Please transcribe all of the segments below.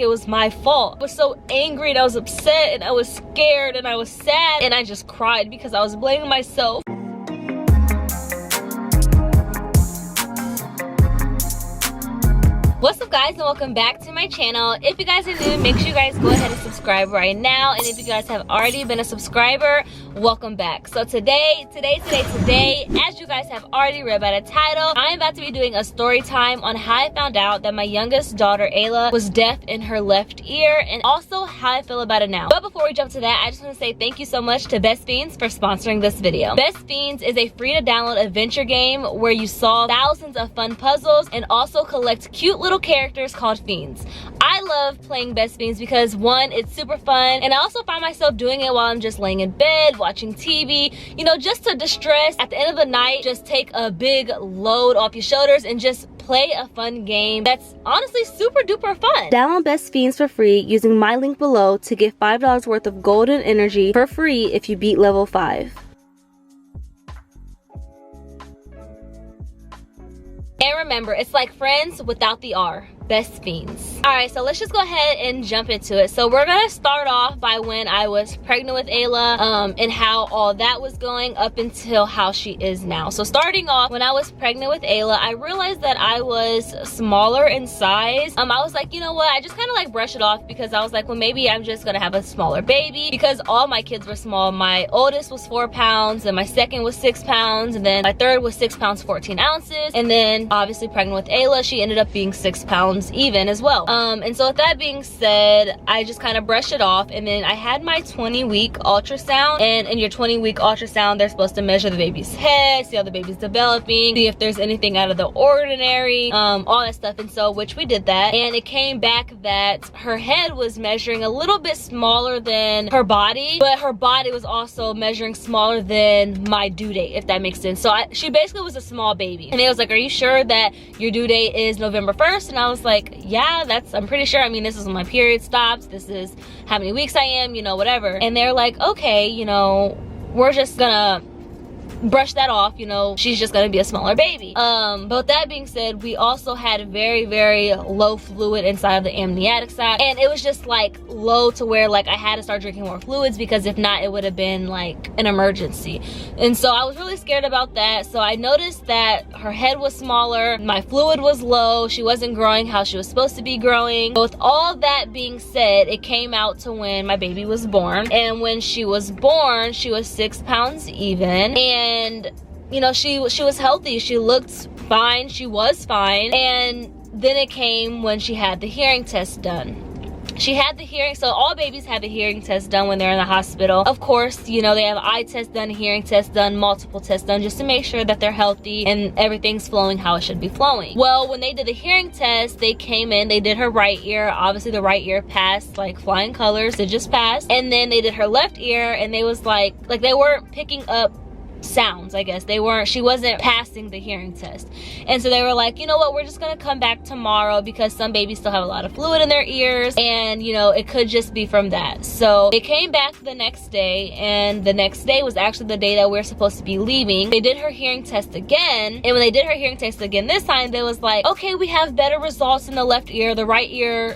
it was my fault. I was so angry and I was upset and I was scared and I was sad and I just cried because I was blaming myself. What's up guys, and welcome back to my channel. If you guys are new, make sure you guys go ahead and subscribe right now, and if you guys have already been a subscriber, welcome back. So today, as you guys have already read by the title, I'm about to be doing a story time on how I found out that my youngest daughter Ayla was deaf in her left ear, and also how I feel about it now. But before we jump to that, I just want to say thank you so much to Best Fiends for sponsoring this video. Best Fiends is a free to download adventure game where you solve thousands of fun puzzles and also collect cute little characters called fiends. I love playing Best Fiends because one, it's super fun, and I also find myself doing it while I'm just laying in bed watching TV, you know, just to distress. At the end of the night, just take a big load off your shoulders and just play a fun game that's honestly super duper fun. Download Best Fiends for free using my link below to get $5 worth of golden energy for free if you beat level 5. And remember, it's like friends without the R. Best Fiends. Alright, so let's just go ahead and jump into it. So we're gonna start off by when I was pregnant with Ayla, and how all that was going up until how she is now. So starting off, when I was pregnant with Ayla, I realized that I was smaller in size. I was like, you know what, I just kind of like brush it off because I was like, well, maybe I'm just gonna have a smaller baby because all my kids were small. My oldest was 4 pounds, and my second was 6 pounds, and then my third was 6 pounds 14 ounces, and then obviously pregnant with Ayla, she ended up being 6 pounds even as well. And so with that being said, I just kind of brushed it off, and then I had my 20-week ultrasound, and in your 20-week ultrasound, they're supposed to measure the baby's head, see how the baby's developing, see if there's anything out of the ordinary, all that stuff. And so, which we did that, and it came back that her head was measuring a little bit smaller than her body, but her body was also measuring smaller than my due date, if that makes sense. So she basically was a small baby, and it was like, are you sure that your due date is November 1st? And I was like, yeah, I'm pretty sure. I mean, this is when my period stops, this is how many weeks I am, you know, whatever. And they're like, okay, you know, we're just gonna brush that off, you know, she's just gonna be a smaller baby. But with that being said, we also had very, very low fluid inside of the amniotic sac, and it was just like low to where like I had to start drinking more fluids, because if not, it would have been like an emergency. And so I was really scared about that. So I noticed that her head was smaller, my fluid was low, she wasn't growing how she was supposed to be growing. So with all that being said, it came out to when my baby was born, and when she was born, she was 6 pounds even, and you know, she was healthy, she looked fine, she was fine. And then it came when she had the hearing test done. She had the hearing, so all babies have a hearing test done when they're in the hospital. Of course, you know, they have an eye test done, hearing test done, multiple tests done, just to make sure that they're healthy and everything's flowing how it should be flowing. Well, when they did the hearing test, they came in, they did her right ear. Obviously the right ear passed like flying colors, it just passed. And then they did her left ear, and they was like they weren't picking up sounds, I guess. She wasn't passing the hearing test. And so they were like, you know what, we're just gonna come back tomorrow because some babies still have a lot of fluid in their ears, and you know, it could just be from that. So they came back the next day, and the next day was actually the day that we're supposed to be leaving. They did her hearing test again, and when they did her hearing test again this time, they was like, okay, we have better results in the left ear. The right ear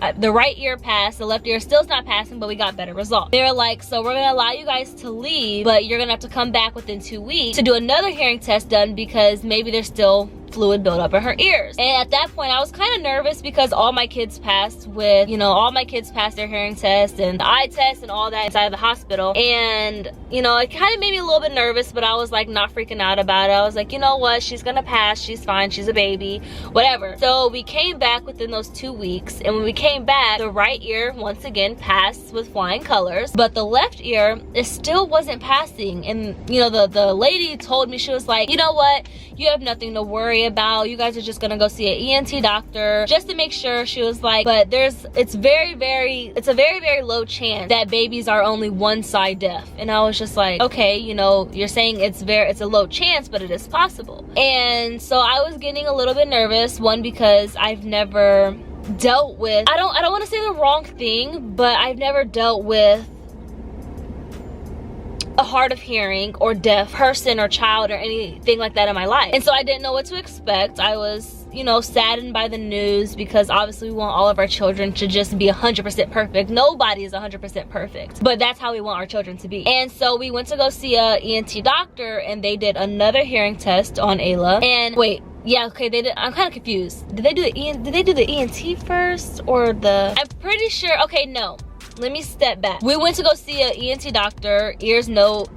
passed, the left ear still's not passing, but we got better results. They were like, so we're gonna allow you guys to leave, but you're gonna have to come back within 2 weeks to do another hearing test done, because maybe there's still fluid build up in her ears. And at that point I was kind of nervous because all my kids passed their hearing test and the eye test and all that inside of the hospital, and you know, it kind of made me a little bit nervous, but I was like not freaking out about it. I was like, you know what, she's gonna pass, she's fine, she's a baby, whatever. So we came back within those 2 weeks, and when we came back, the right ear once again passed with flying colors, but the left ear, it still wasn't passing. And you know, the lady told me, she was like, you know what, you have nothing to worry about, you guys are just gonna go see an ENT doctor just to make sure. She was like, but it's a very, very low chance that babies are only one side deaf. And I was just like, okay, you know, you're saying it's a low chance, but it is possible. And so I was getting a little bit nervous, one, because I've never dealt with, I don't want to say the wrong thing, but I've never dealt with a hard of hearing or deaf person or child or anything like that in my life. And so I didn't know what to expect. I was you know, saddened by the news, because obviously we want all of our children to just be 100% perfect. Nobody is 100% perfect, but that's how we want our children to be. And so we went to go see a ENT doctor, and they did another hearing test on Ayla. And wait, yeah, okay, they did. I'm kind of confused. Did they do the ENT first, or the? I'm pretty sure. Okay, no. Let me step back. We went to go see an ENT doctor, ears, nose,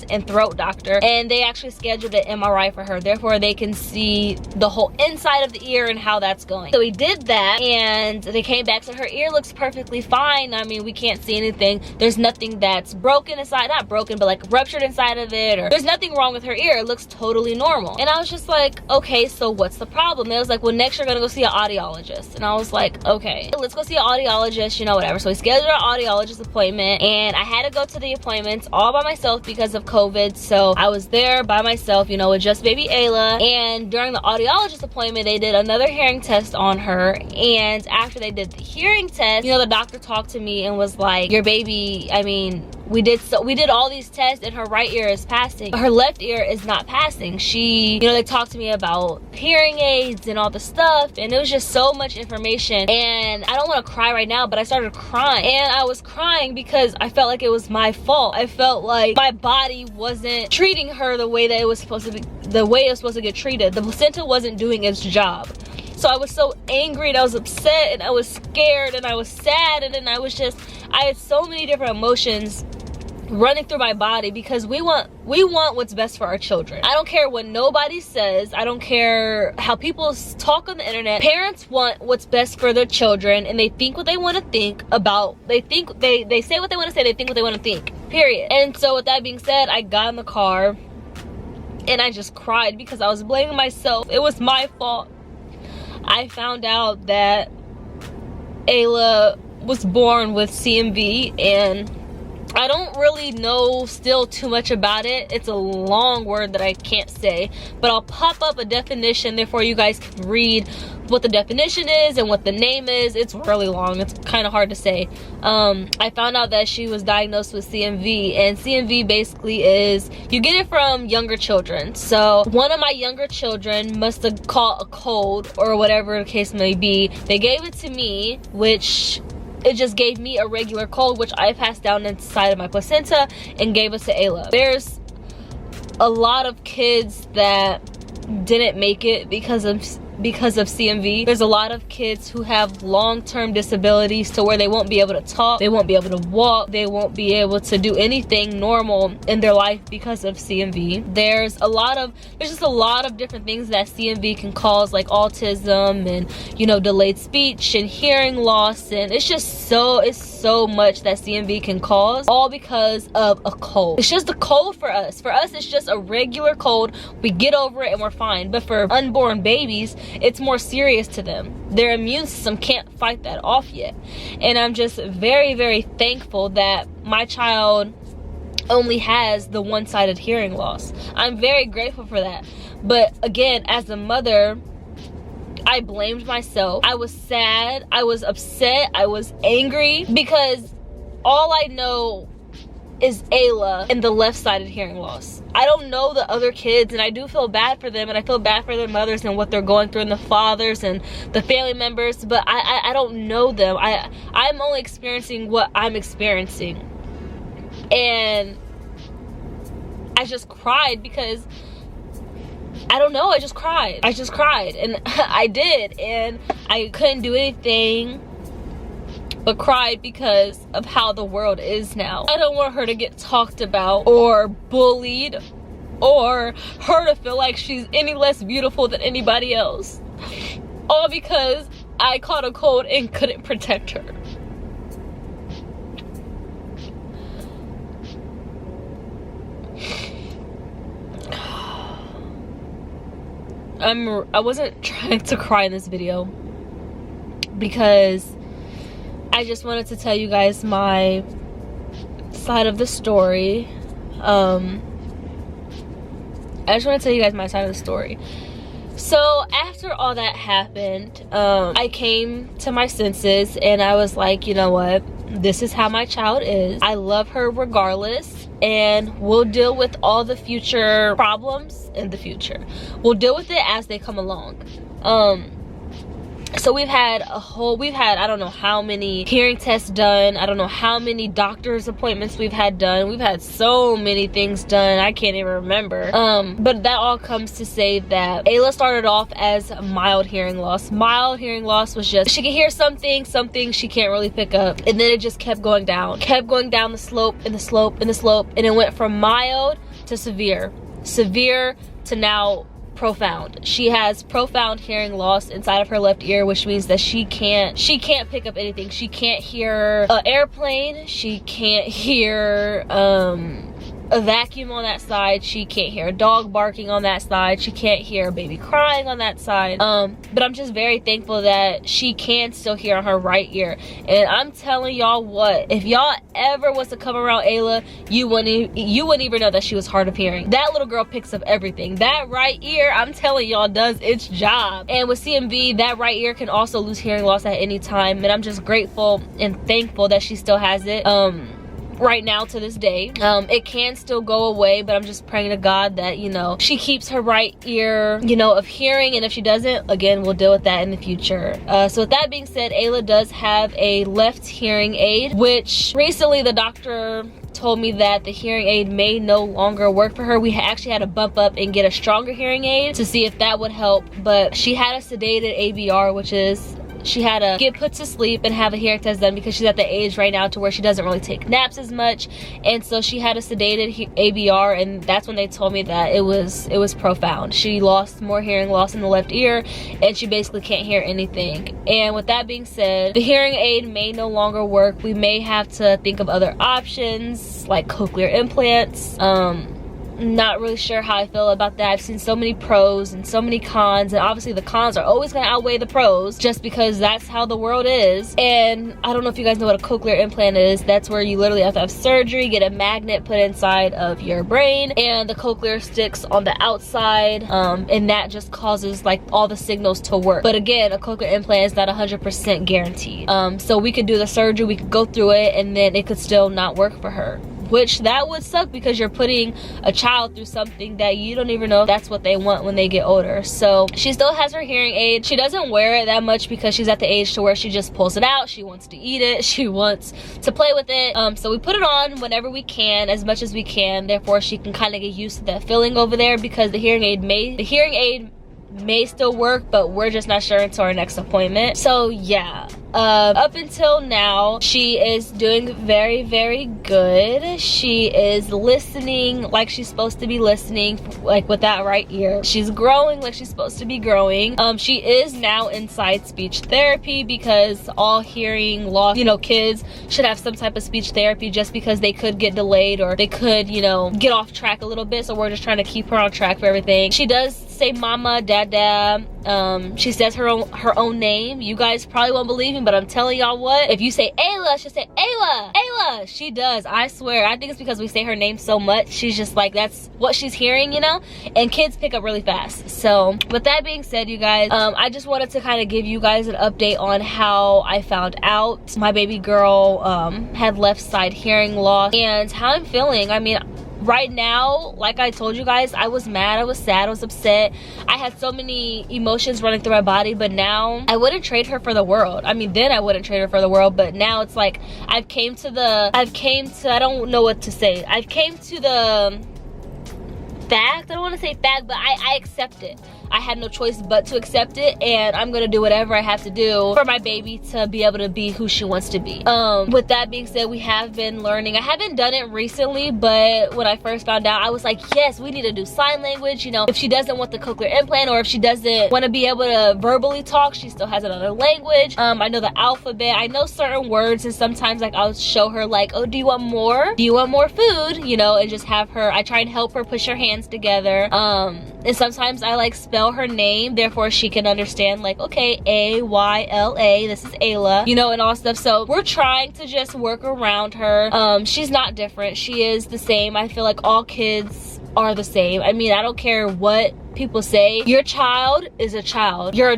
and throat doctor, and they actually scheduled an MRI for her. Therefore, they can see the whole inside of the ear and how that's going. So we did that, and they came back, so her ear looks perfectly fine. I mean, we can't see anything. There's nothing that's broken inside, not broken, but like ruptured inside of it, or there's nothing wrong with her ear. It looks totally normal. And I was just like, okay, so what's the problem? They was like, well, next you're gonna go see an audiologist. And I was like, okay, let's go see an audiologist, you know, whatever. So we scheduled an audiologist appointment, and I had to go to the appointments all by myself because of COVID. So I was there by myself, you know, with just baby Ayla. And during the audiologist appointment, they did another hearing test on her. And after they did the hearing test, you know, the doctor talked to me and was like, your baby, I mean, we did all these tests, and her right ear is passing, her left ear is not passing. She, you know, they talked to me about hearing aids and all the stuff, and it was just so much information. And I don't want to cry right now, but I started crying, and I was crying because I felt like it was my fault. I felt like my body wasn't treating her the way that it was supposed to be, the way it was supposed to get treated. The placenta wasn't doing its job. So I was so angry, and I was upset, and I was scared, and I was sad, and then I had so many different emotions running through my body, because we want what's best for our children. I don't care what nobody says. I don't care how people talk on the internet. Parents want what's best for their children, and they think what they want to think about. They say what they want to say. They think what they want to think, period. And so with that being said, I got in the car and I just cried because I was blaming myself. It was my fault. I found out that Ayla was born with CMV, and I don't really know still too much about it. It's a long word that I can't say, but I'll pop up a definition, therefore you guys can read what the definition is and what the name is. It's really long. It's kind of hard to say. I found out that she was diagnosed with CMV, and CMV basically is, you get it from younger children. So one of my younger children must have caught a cold or whatever the case may be. They gave it to me, which it just gave me a regular cold, which I passed down inside of my placenta and gave it to Ayla. There's a lot of kids that didn't make it because of CMV. There's a lot of kids who have long-term disabilities to where they won't be able to talk, they won't be able to walk, they won't be able to do anything normal in their life because of CMV. There's just a lot of different things that CMV can cause, like autism and, you know, delayed speech and hearing loss, and it's so much that CMV can cause, all because of a cold. It's just a cold for us. For us, it's just a regular cold. We get over it and we're fine. But for unborn babies, it's more serious to them. Their immune system can't fight that off yet. And I'm just very, very thankful that my child only has the one-sided hearing loss. I'm very grateful for that. But again, as a mother, I blamed myself. I was sad, I was upset, I was angry, because all I know is Ayla and the left-sided hearing loss. I don't know the other kids, and I do feel bad for them, and I feel bad for their mothers and what they're going through, and the fathers and the family members, but I don't know them. I'm only experiencing what I'm experiencing. And I just cried because I don't know, I just cried, and I did, and I couldn't do anything but cried because of how the world is now. I don't want her to get talked about or bullied, or her to feel like she's any less beautiful than anybody else, all because I caught a cold and couldn't protect her. I wasn't trying to cry in this video because I just wanted to tell you guys my side of the story. I just want to tell you guys my side of the story. So after all that happened, I came to my senses, and I was like, you know what? this is how my child is. I love her regardless, and we'll deal with all the future problems in the future. We'll deal with it as they come along. So we've had I don't know how many hearing tests done. I don't know how many doctor's appointments we've had done. We've had so many things done, I can't even remember. But that all comes to say that Ayla started off as mild hearing loss. Mild hearing loss was just, she could hear something she can't really pick up. And then it just kept going down the slope and the slope and the slope. And it went from mild to severe to now profound. She has profound hearing loss inside of her left ear, which means that she can't pick up anything. She can't hear an airplane, she can't hear a vacuum on that side, she can't hear a dog barking on that side, she can't hear a baby crying on that side. But I'm just very thankful that she can still hear on her right ear. And I'm telling y'all what, if y'all ever was to come around Ayla, you wouldn't even know that she was hard of hearing. That little girl picks up everything. That right ear, I'm telling y'all, does its job. And with CMV, that right ear can also lose hearing loss at any time, and I'm just grateful and thankful that she still has it right now to this day. It can still go away, but I'm just praying to God that, you know, she keeps her right ear, you know, of hearing, and if she doesn't, again, we'll deal with that in the future. So with that being said, Ayla does have a left hearing aid, which recently the doctor told me that the hearing aid may no longer work for her. We actually had to bump up and get a stronger hearing aid to see if that would help, but she had a sedated ABR, which is, she had to get put to sleep and have a hearing test done because she's at the age right now to where she doesn't really take naps as much, and so she had a sedated ABR, and that's when they told me that it was profound. She lost more hearing loss in the left ear, and she basically can't hear anything. And with that being said, the hearing aid may no longer work. We may have to think of other options like cochlear implants. Not really sure how I feel about that. I've seen so many pros and so many cons, and obviously the cons are always going to outweigh the pros just because that's how the world is. And I don't know if you guys know what a cochlear implant is. That's where you literally have to have surgery, get a magnet put inside of your brain, and the cochlear sticks on the outside, and that just causes like all the signals to work. But again, a cochlear implant is not 100% guaranteed. So we could do the surgery, we could go through it, and then it could still not work for her, which that would suck because you're putting a child through something that you don't even know if that's what they want when they get older. So she still has her hearing aid. She doesn't wear it that much because she's at the age to where she just pulls it out. She wants to eat it, she wants to play with it. So we put it on whenever we can, as much as we can, therefore she can kind of get used to that feeling over there, because the hearing aid may still work, but we're just not sure until our next appointment. So yeah, up until now she is doing very, very good. She is listening like she's supposed to be listening, like with that right ear. She's growing like she's supposed to be growing. She is now inside speech therapy because all hearing loss, you know, kids should have some type of speech therapy, just because they could get delayed or they could, you know, get off track a little bit. So we're just trying to keep her on track for everything. She does say mama, dada. She says her own name. You guys probably won't believe me, but I'm telling y'all what, if you say Ayla, she'll say Ayla, Ayla. She does, I swear. I think it's because we say her name so much. She's just like, that's what she's hearing, you know, and kids pick up really fast. So with that being said, you guys, I just wanted to kind of give you guys an update on how I found out my baby girl had left side hearing loss and how I'm feeling. I mean, right now, like I told you guys, I was mad, I was sad, I was upset. I had so many emotions running through my body, but now I wouldn't trade her for the world. I mean, then I wouldn't trade her for the world, but now it's like I don't know what to say. I've came to the fact, I don't want to say fact, but I accept it. I had no choice but to accept it, and I'm gonna do whatever I have to do for my baby to be able to be who she wants to be. With that being said, we have been learning. I haven't done it recently, but when I first found out, I was like, yes, we need to do sign language. You know, if she doesn't want the cochlear implant, or if she doesn't want to be able to verbally talk, she still has another language. I know the alphabet, I know certain words, and sometimes like I'll show her like, oh, do you want more? Do you want more food? You know, and just have her, I try and help her push her hands together. And sometimes I like spell her name, therefore she can understand like, okay, A-Y-L-A, this is Ayla, you know, and all stuff. So we're trying to just work around her. She's not different, she is the same. I feel like all kids are the same. I mean, I don't care what people say. Your child is a child. Your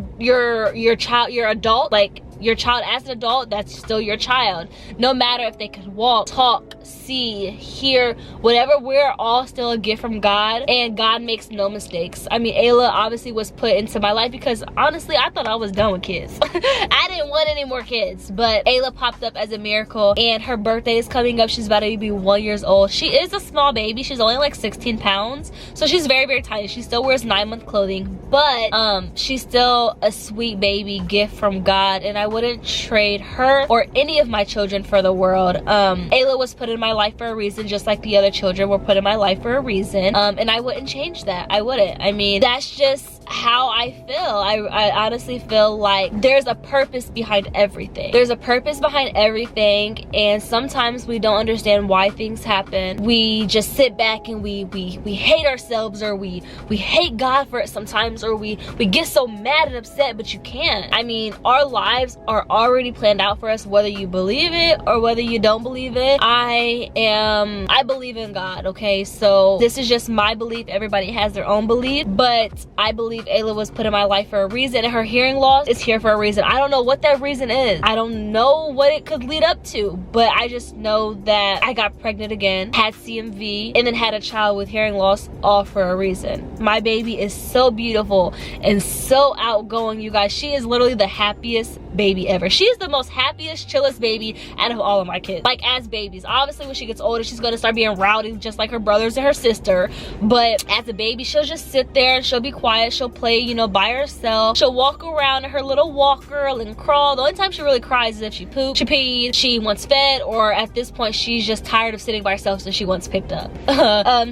child, your adult, like your child. As an adult, that's still your child. No matter if they could walk, talk, see, hear, whatever, we're all still a gift from God, and God makes no mistakes. I mean, Ayla obviously was put into my life because honestly, I thought I was done with kids. I didn't want any more kids, but Ayla popped up as a miracle, and her birthday is coming up. She's about to be 1 year old. She is a small baby. She's only like 16 pounds, so she's very, very tiny. She still wears 9-month clothing, but she's still a sweet baby gift from God, and I wouldn't trade her or any of my children for the world. Ayla was put in my life for a reason, just like the other children were put in my life for a reason, and I wouldn't change that. I wouldn't. I mean, that's just how I feel. I honestly feel like there's a purpose behind everything. There's a purpose behind everything, and sometimes we don't understand why things happen. We just sit back and we hate ourselves, or we hate God for it sometimes, or we get so mad and upset, but you can't. I mean, our lives are already planned out for us, whether you believe it or whether you don't believe it. I believe in God, okay? So this is just my belief. Everybody has their own belief, but I believe Ayla was put in my life for a reason, and her hearing loss is here for a reason. I don't know what that reason is. I don't know what it could lead up to, but I just know that I got pregnant again, had CMV, and then had a child with hearing loss, all for a reason. My baby is so beautiful and so outgoing, you guys. She is literally the happiest baby ever. She is the most happiest, chillest baby out of all of my kids. Like, as babies, obviously when she gets older, she's gonna start being rowdy just like her brothers and her sister, but as a baby, she'll just sit there and she'll be quiet. She'll play, you know, by herself. She'll walk around in her little walker and crawl. The only time she really cries is if she pooped, she peed, she wants fed, or at this point she's just tired of sitting by herself, so she wants picked up.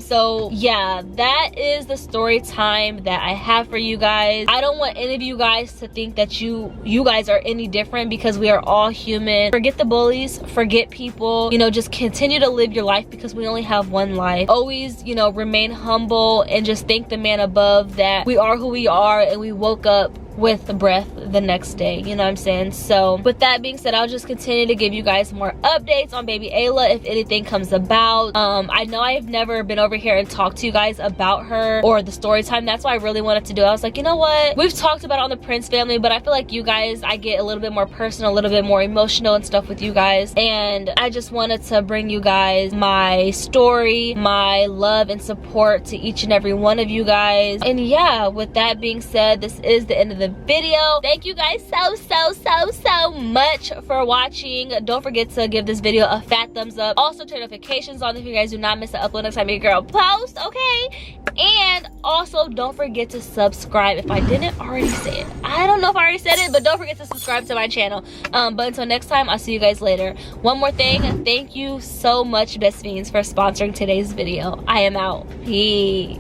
So yeah, that is the story time that I have for you guys. I don't want any of you guys to think that you guys are any different, because we are all human. Forget the bullies, forget people, you know, just continue to live your life, because we only have one life. Always, you know, remain humble and just thank the man above that we are who we are, and we woke up with the breath the next day, you know what I'm saying? So with that being said, I'll just continue to give you guys more updates on baby Ayla if anything comes about. I know I've never been over here and talked to you guys about her or the story time. That's why I really wanted to do it. I was like, you know what, we've talked about it on the Prince family, but I feel like you guys, I get a little bit more personal, a little bit more emotional and stuff with you guys, and I just wanted to bring you guys my story, my love and support to each and every one of you guys. And yeah, with that being said, this is the end of the video. Thank you guys so much for watching. Don't forget to give this video a fat thumbs up. Also turn notifications on if you guys do not miss an upload next time your girl posts, okay? And also don't forget to subscribe if I didn't already say it. I don't know if I already said it, but don't forget to subscribe to my channel. But until next time, I'll see you guys later. One more thing, thank you so much, Best Fiends, for sponsoring today's video. I am out. Peace.